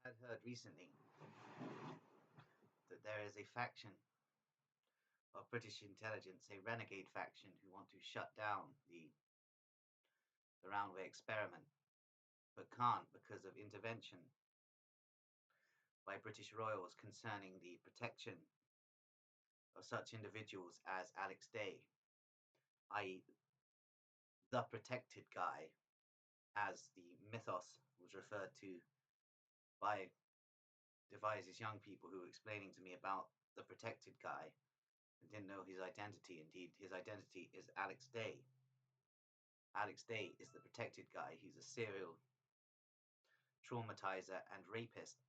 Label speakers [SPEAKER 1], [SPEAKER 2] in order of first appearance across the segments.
[SPEAKER 1] had heard recently that there is a faction of British intelligence, a renegade faction, who want to shut down the Roundway experiment, but can't because of intervention by British royals concerning the protection of such individuals as Alex Day, i.e., the protected guy, as the mythos was referred to by Devizes young people who were explaining to me about the protected guy and didn't know his identity. Indeed, his identity is Alex Day. Alex Day is the protected guy. He's a serial traumatizer and rapist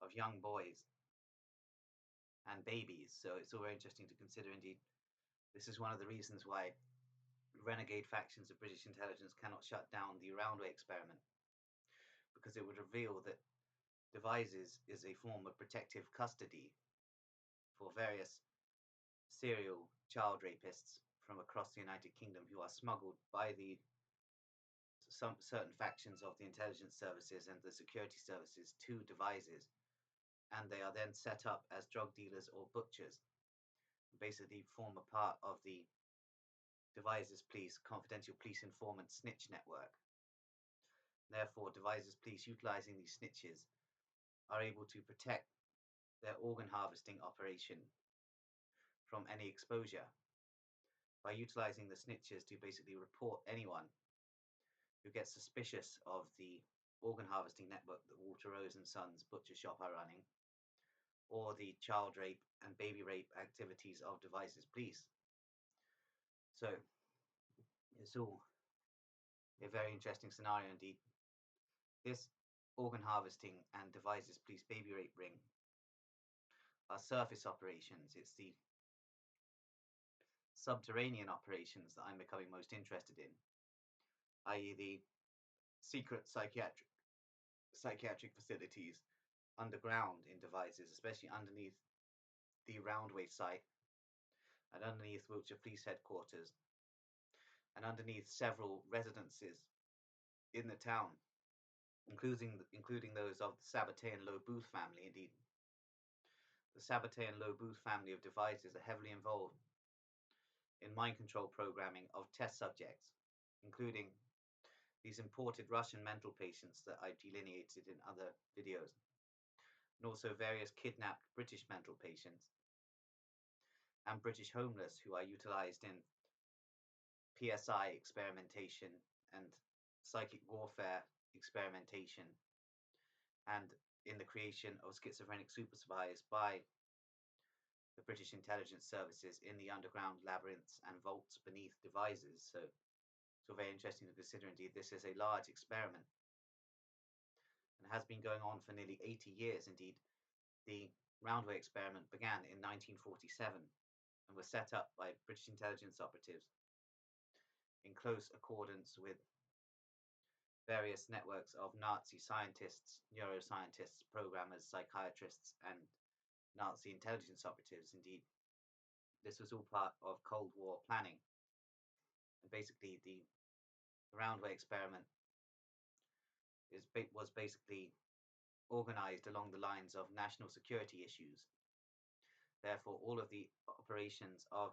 [SPEAKER 1] of young boys and babies. So it's all very interesting to consider. Indeed, this is one of the reasons why renegade factions of British intelligence cannot shut down the Roundway experiment, because it would reveal that Devizes is a form of protective custody for various serial child rapists from across the United Kingdom who are smuggled by some certain factions of the intelligence services and the security services to Devizes, and they are then set up as drug dealers or butchers, basically form a part of the Devizes Police confidential police informant snitch network. Therefore, Devizes Police, utilizing these snitches, are able to protect their organ harvesting operation from any exposure by utilizing the snitches to basically report anyone who gets suspicious of the organ harvesting network that Walter Rose and Sons butcher shop are running, or the child rape and baby rape activities of Devizes Police. So it's all a very interesting scenario indeed. This organ harvesting and Devizes Police baby rape ring are surface operations. It's the subterranean operations that I'm becoming most interested in, i.e. the secret psychiatric facilities underground in Devizes, especially underneath the Roundway site and underneath Wiltshire Police Headquarters and underneath several residences in the town, including those of the Sabbatay and Low Booth family. Indeed, the Sabbatay and Low Booth family of Devizes are heavily involved in mind control programming of test subjects, including these imported Russian mental patients that I've delineated in other videos, and also various kidnapped British mental patients and British homeless who are utilized in PSI experimentation and psychic warfare experimentation, and in the creation of schizophrenic super spies by the British intelligence services in the underground labyrinths and vaults beneath Devizes. So very interesting to consider. Indeed, this is a large experiment and has been going on for nearly 80 years. Indeed, the Roundway experiment began in 1947 and was set up by British intelligence operatives in close accordance with various networks of Nazi scientists, neuroscientists, programmers, psychiatrists, and Nazi intelligence operatives. Indeed, this was all part of Cold War planning. And basically, the Roundway experiment was basically organized along the lines of national security issues. Therefore, all of the operations of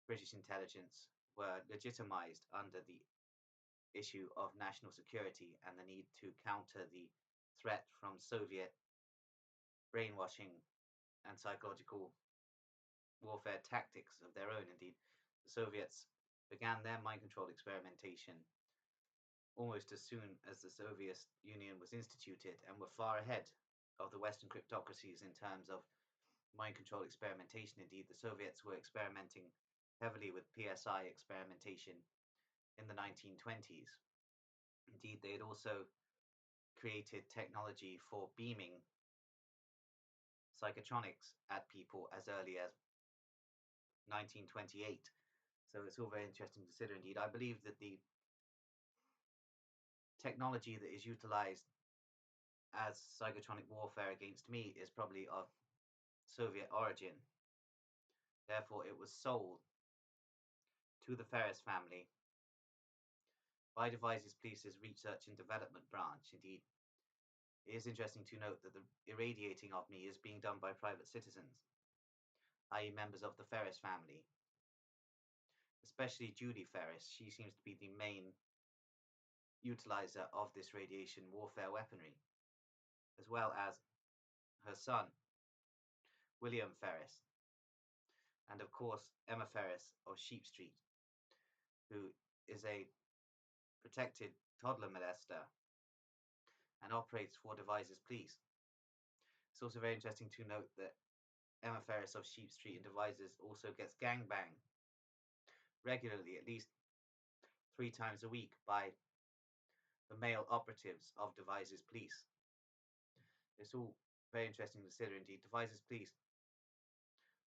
[SPEAKER 1] British intelligence were legitimized under the issue of national security and the need to counter the threat from Soviet brainwashing and psychological warfare tactics of their own. Indeed, the Soviets began their mind control experimentation almost as soon as the Soviet Union was instituted, and were far ahead of the Western cryptocracies in terms of mind control experimentation. Indeed, the Soviets were experimenting heavily with PSI experimentation in the 1920s. Indeed, they had also created technology for beaming psychotronics at people as early as 1928. So it's all very interesting to consider. Indeed, I believe that the technology that is utilized as psychotronic warfare against me is probably of Soviet origin. Therefore, it was sold to the Ferris family by Devizes Police's Research and Development Branch. Indeed, It is interesting to note that the irradiating of me is being done by private citizens, i.e. members of the Ferris family, especially Judy Ferris. She seems to be the main utilizer of this radiation warfare weaponry, as well as her son, William Ferris, and of course Emma Ferris of Sheep Street, who is a protected toddler molester and operates for Devizes Police. It's also very interesting to note that Emma Ferris of Sheep Street and Devizes also gets gangbanged regularly, at least 3 times a week, by the male operatives of Devizes Police. It's all very interesting to consider indeed. Devizes Police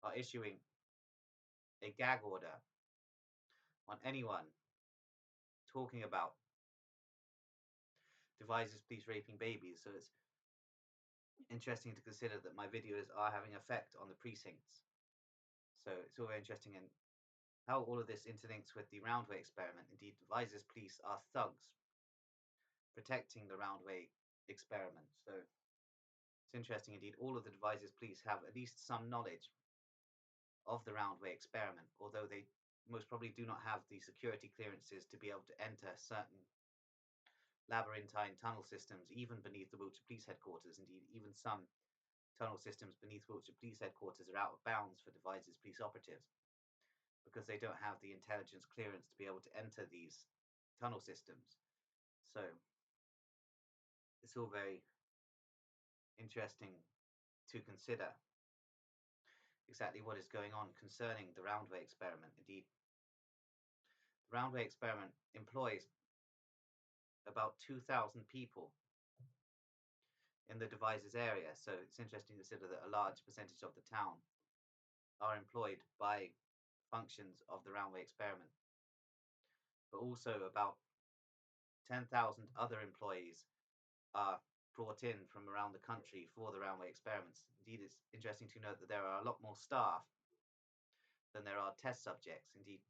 [SPEAKER 1] are issuing a gag order on anyone talking about Devizes Police raping babies. So it's interesting to consider that my videos are having effect on the precincts. So it's all very interesting in how all of this interlinks with the Roundway experiment. Indeed, Devizes Police are thugs protecting the Roundway experiment. So it's interesting indeed. All of the Devizes Police have at least some knowledge of the Roundway experiment, although they most probably do not have the security clearances to be able to enter certain labyrinthine tunnel systems, even beneath the Wiltshire Police headquarters. Indeed, even some tunnel systems beneath Wiltshire Police headquarters are out of bounds for Devizes Police operatives, because they don't have the intelligence clearance to be able to enter these tunnel systems. So it's all very interesting to consider exactly what is going on concerning the Roundway experiment. Indeed, the Roundway experiment employs about 2,000 people in the Devizes area. So it's interesting to consider that a large percentage of the town are employed by functions of the Roundway experiment, but also about 10,000 other employees are brought in from around the country for the Roundway experiments. Indeed, it's interesting to note that there are a lot more staff than there are test subjects. Indeed,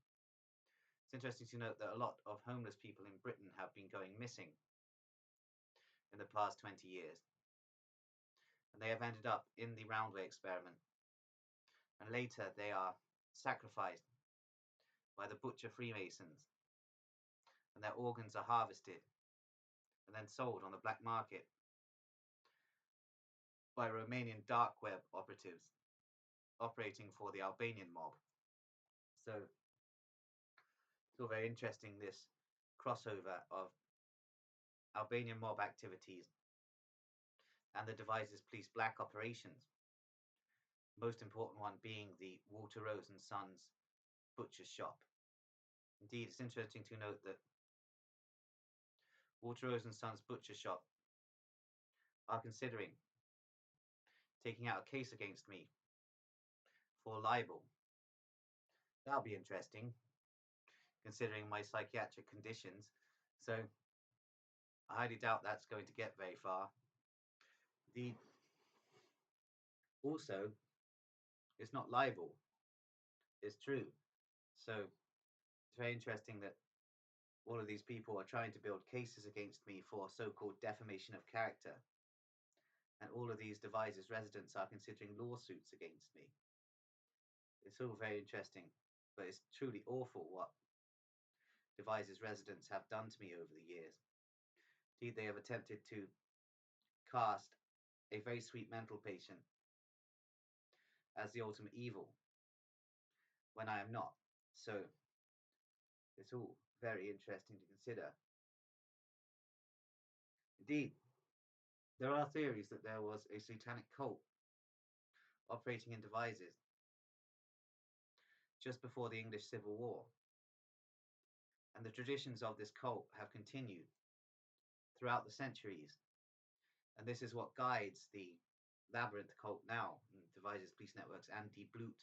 [SPEAKER 1] it's interesting to note that a lot of homeless people in Britain have been going missing in the past 20 years, and they have ended up in the Roundway experiment, and later they are sacrificed by the butcher Freemasons, and their organs are harvested and then sold on the black market by Romanian dark web operatives operating for the Albanian mob. So it's all very interesting, this crossover of Albanian mob activities and the Devizes Police black operations. Most important one being the Walter Rose and Sons butcher shop. Indeed, it's interesting to note that Walter Rose and Sons butcher shop are considering taking out a case against me for libel. That'll be interesting, considering my psychiatric conditions. So I highly doubt that's going to get very far. Also, it's not libel, it's true. So it's very interesting that all of these people are trying to build cases against me for so-called defamation of character, and all of these Devizes residents are considering lawsuits against me. It's all very interesting, but it's truly awful what Devizes residents have done to me over the years. Indeed, they have attempted to cast a very sweet mental patient as the ultimate evil when I am not. So it's all very interesting to consider. Indeed, there are theories that there was a satanic cult operating in Devizes just before the English Civil War, and the traditions of this cult have continued throughout the centuries, and this is what guides the Labyrinth cult now, Devizes Police Networks, and the Blut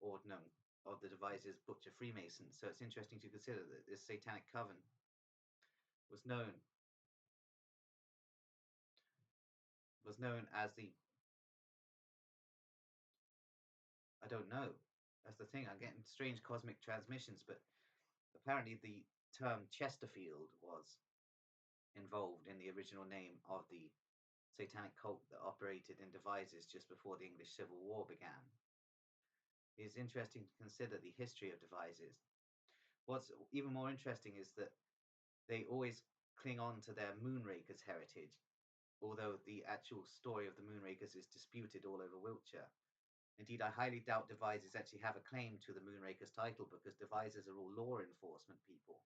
[SPEAKER 1] Ordnung of the Devizes Butcher Freemasons. So it's interesting to consider that this satanic coven was known as the, I don't know, that's the thing, I'm getting strange cosmic transmissions, but apparently the term Chesterfield was involved in the original name of the satanic cult that operated in Devizes just before the English Civil War began. It is interesting to consider the history of Devizes. What's even more interesting is that they always cling on to their Moonrakers heritage, although the actual story of the Moonrakers is disputed all over Wiltshire. Indeed, I highly doubt Devizes actually have a claim to the Moonrakers title, because Devizes are all law enforcement people,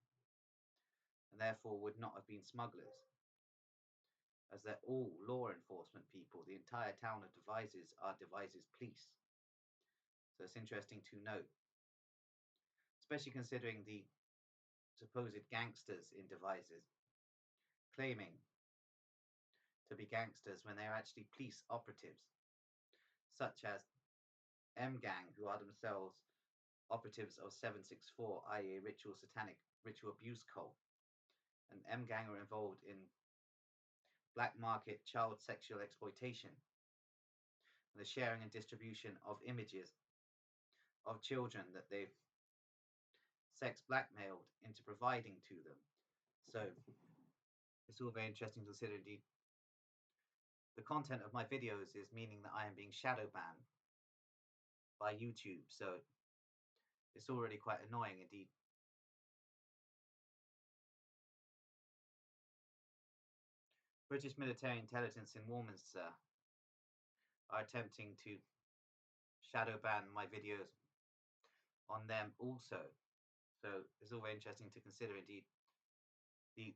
[SPEAKER 1] and therefore would not have been smugglers, as they're all law enforcement people. The entire town of Devizes are Devizes police. So it's interesting to note, especially considering the supposed gangsters in Devizes claiming to be gangsters when they're actually police operatives, such as M Gang, who are themselves operatives of 764, i.e. ritual abuse cult. And M Gang are involved in black market child sexual exploitation and the sharing and distribution of images of children that they've sex blackmailed into providing to them. So it's all very interesting to consider. Indeed, the content of my videos is meaning that I am being shadow banned by YouTube, so it's already quite annoying indeed. British military intelligence in Warminster are attempting to shadow ban my videos on them also. So it's all very interesting to consider. Indeed, the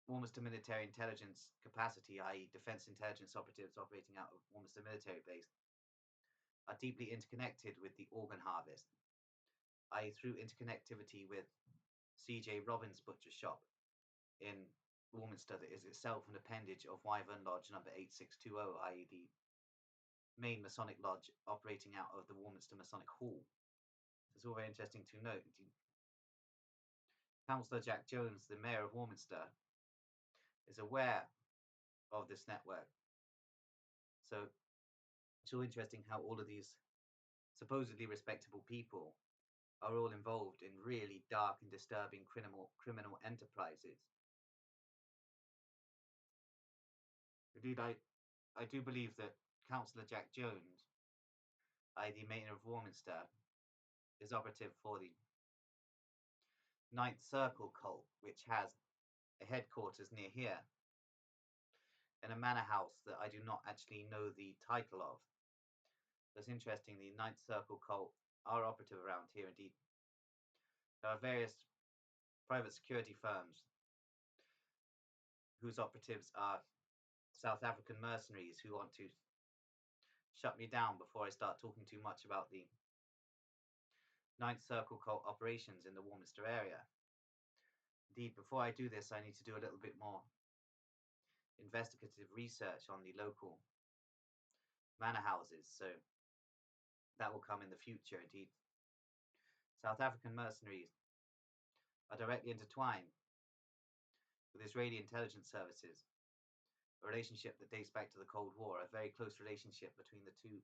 [SPEAKER 1] Warminster military intelligence capacity, i.e. defence intelligence operatives operating out of Warminster military base, are deeply interconnected with the organ harvest, i.e. through interconnectivity with C.J. Robbins' butcher shop in Warminster, that is itself an appendage of Wyvern Lodge number 8620, i.e. the main Masonic lodge operating out of the Warminster Masonic Hall. It's all very interesting to note. Councillor Jack Jones, the Mayor of Warminster, is aware of this network. So it's all interesting how all of these supposedly respectable people are all involved in really dark and disturbing criminal enterprises. Indeed, I do believe that Councillor Jack Jones, i.e. the Mayor of Warminster, is operative for the Ninth Circle cult, which has a headquarters near here, in a manor house that I do not actually know the title of. So it's interesting, the Ninth Circle cult are operative around here indeed. There are various private security firms whose operatives are South African mercenaries who want to shut me down before I start talking too much about the Ninth Circle cult operations in the Warminster area. Indeed, before I do this, I need to do a little bit more investigative research on the local manor houses, so that will come in the future. Indeed, South African mercenaries are directly intertwined with Israeli intelligence services, a relationship that dates back to the Cold War, a very close relationship between the two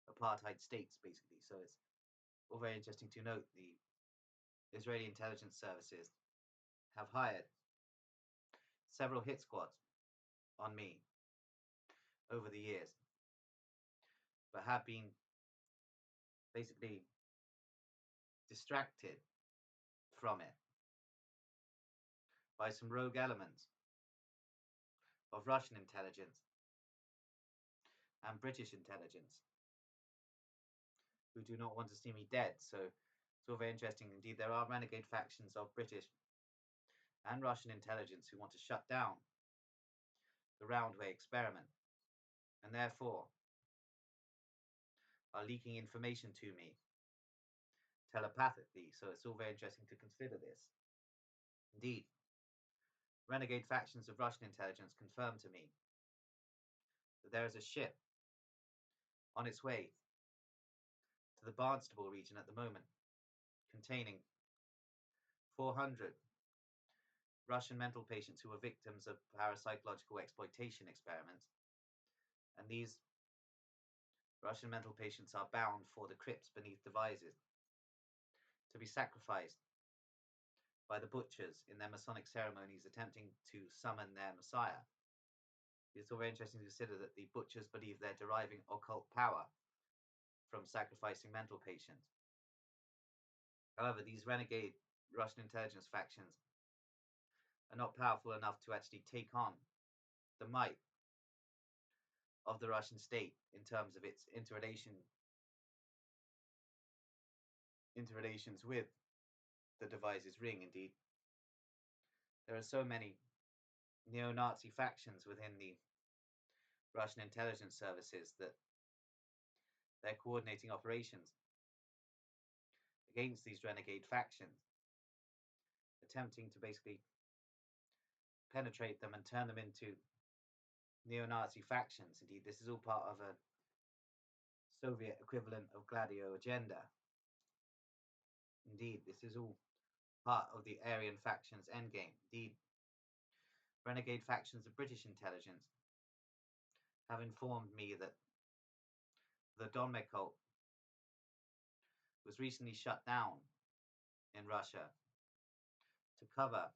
[SPEAKER 1] apartheid states, basically. So it's all very interesting to note. The Israeli intelligence services have hired several hit squads on me over the years, but have been basically distracted from it by some rogue elements of Russian intelligence and British intelligence who do not want to see me dead. So it's all very interesting. Indeed, there are renegade factions of British and Russian intelligence who want to shut down the Roundway experiment, and therefore are leaking information to me telepathically. So it's all very interesting to consider this. Indeed, renegade factions of Russian intelligence confirmed to me that there is a ship on its way to the Barnstable region at the moment, containing 400 Russian mental patients who were victims of parapsychological exploitation experiments. And these Russian mental patients are bound for the crypts beneath Devizes to be sacrificed by the butchers in their Masonic ceremonies, attempting to summon their Messiah. It's all very interesting to consider that the butchers believe they're deriving occult power from sacrificing mental patients. However, these renegade Russian intelligence factions are not powerful enough to actually take on the might of the Russian state in terms of its interrelations with the Devizes ring. Indeed, there are so many neo-Nazi factions within the Russian intelligence services that they're coordinating operations against these renegade factions, attempting to basically penetrate them and turn them into neo-Nazi factions. Indeed, this is all part of a Soviet equivalent of Gladio agenda. Indeed, this is all part of the Aryan faction's endgame. Indeed, renegade factions of British intelligence have informed me that the Donme cult was recently shut down in Russia to cover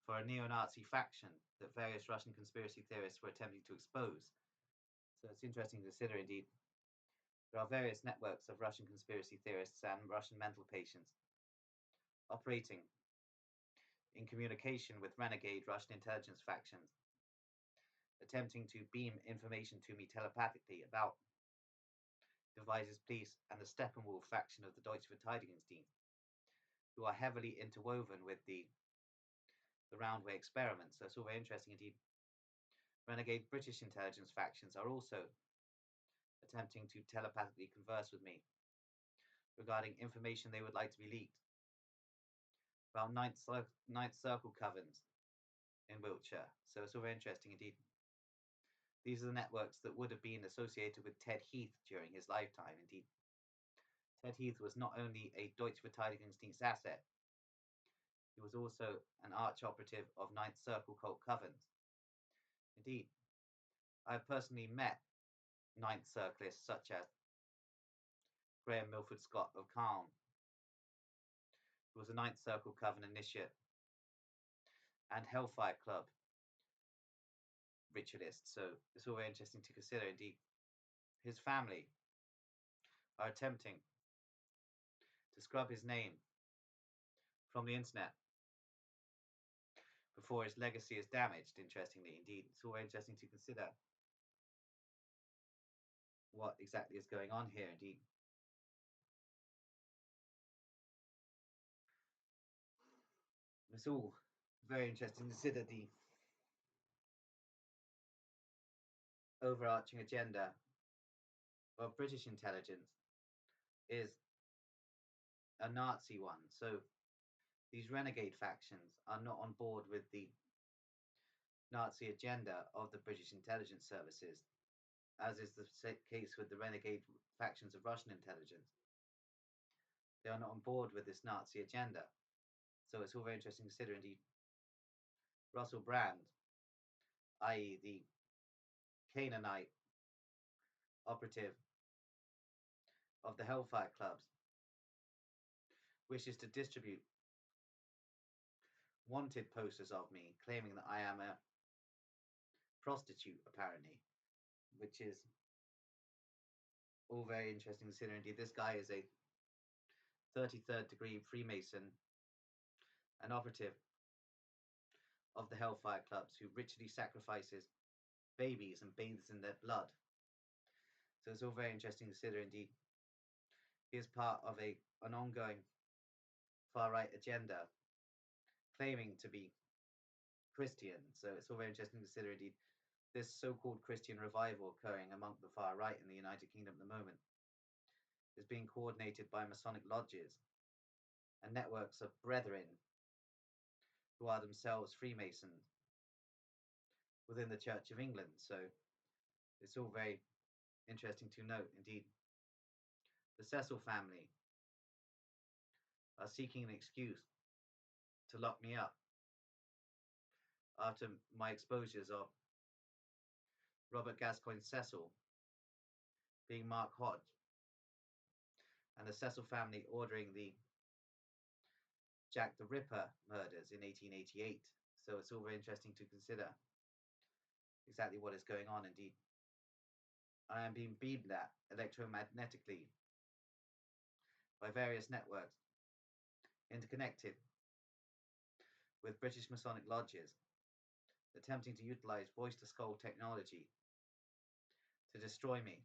[SPEAKER 1] for a neo-Nazi faction that various Russian conspiracy theorists were attempting to expose. So it's interesting to consider, indeed, there are various networks of Russian conspiracy theorists and Russian mental patients operating in communication with renegade Russian intelligence factions, attempting to beam information to me telepathically about Devizes police and the Steppenwolf faction of the Deutsche Verteidigungsdienst, who are heavily interwoven with the Roundway experiment. So it's all very interesting indeed. Renegade British intelligence factions are also attempting to telepathically converse with me regarding information they would like to be leaked about Ninth Circle covens in Wiltshire. So it's all very interesting indeed. These are the networks that would have been associated with Ted Heath during his lifetime. Indeed, Ted Heath was not only a Deutsche Verteidigungsdienst asset, he was also an arch operative of Ninth Circle cult covens. Indeed, I have personally met Ninth Circlists such as Graham Milford Scott of Calne, who was a Ninth Circle coven initiate, and Hellfire Club ritualist. So it's all very interesting to consider. Indeed, his family are attempting to scrub his name from the internet before his legacy is damaged. Interestingly, indeed, it's all very interesting to consider what exactly is going on here. Indeed, it's all very interesting to consider the overarching agenda of British intelligence is a Nazi one. So these renegade factions are not on board with the Nazi agenda of the British intelligence services, as is the case with the renegade factions of Russian intelligence. They are not on board with this Nazi agenda. So it's all very interesting to consider. Indeed, Russell Brand, i.e. the Canaanite operative of the Hellfire Clubs, wishes to distribute wanted posters of me, claiming that I am a prostitute, apparently, which is all very interesting considering indeed this guy is a 33rd degree Freemason, an operative of the Hellfire Clubs who ritually sacrifices babies and bathes in their blood. So it's all very interesting to consider indeed. He is part of an ongoing far-right agenda claiming to be Christian. So it's all very interesting to consider indeed this so-called Christian revival occurring among the far right in the United Kingdom at the moment is being coordinated by Masonic lodges and networks of brethren who are themselves Freemasons within the Church of England. So it's all very interesting to note. Indeed, the Cecil family are seeking an excuse to lock me up after my exposures of Robert Gascoigne Cecil being Mark Hodge, and the Cecil family ordering the Jack the Ripper murders in 1888. So it's all very interesting to consider exactly what is going on indeed. I am being beamed at electromagnetically by various networks interconnected with British Masonic lodges attempting to utilize voice to skull technology to destroy me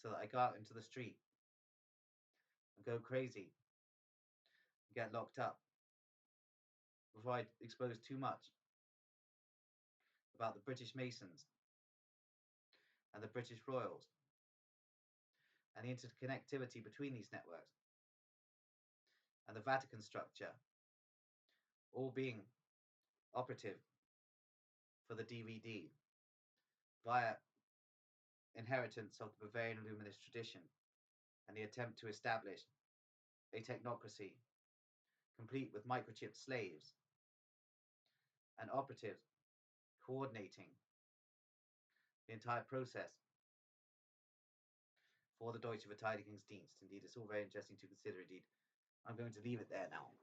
[SPEAKER 1] so that I go out into the street and go crazy, get locked up before I expose too much about the British Masons and the British Royals and the interconnectivity between these networks and the Vatican structure all being operative for the DVD via inheritance of the Bavarian Luminist tradition and the attempt to establish a technocracy complete with microchipped slaves and operatives coordinating the entire process for the Deutsche Verteidigungsdienst. Indeed, it's all very interesting to consider. Indeed, I'm going to leave it there now.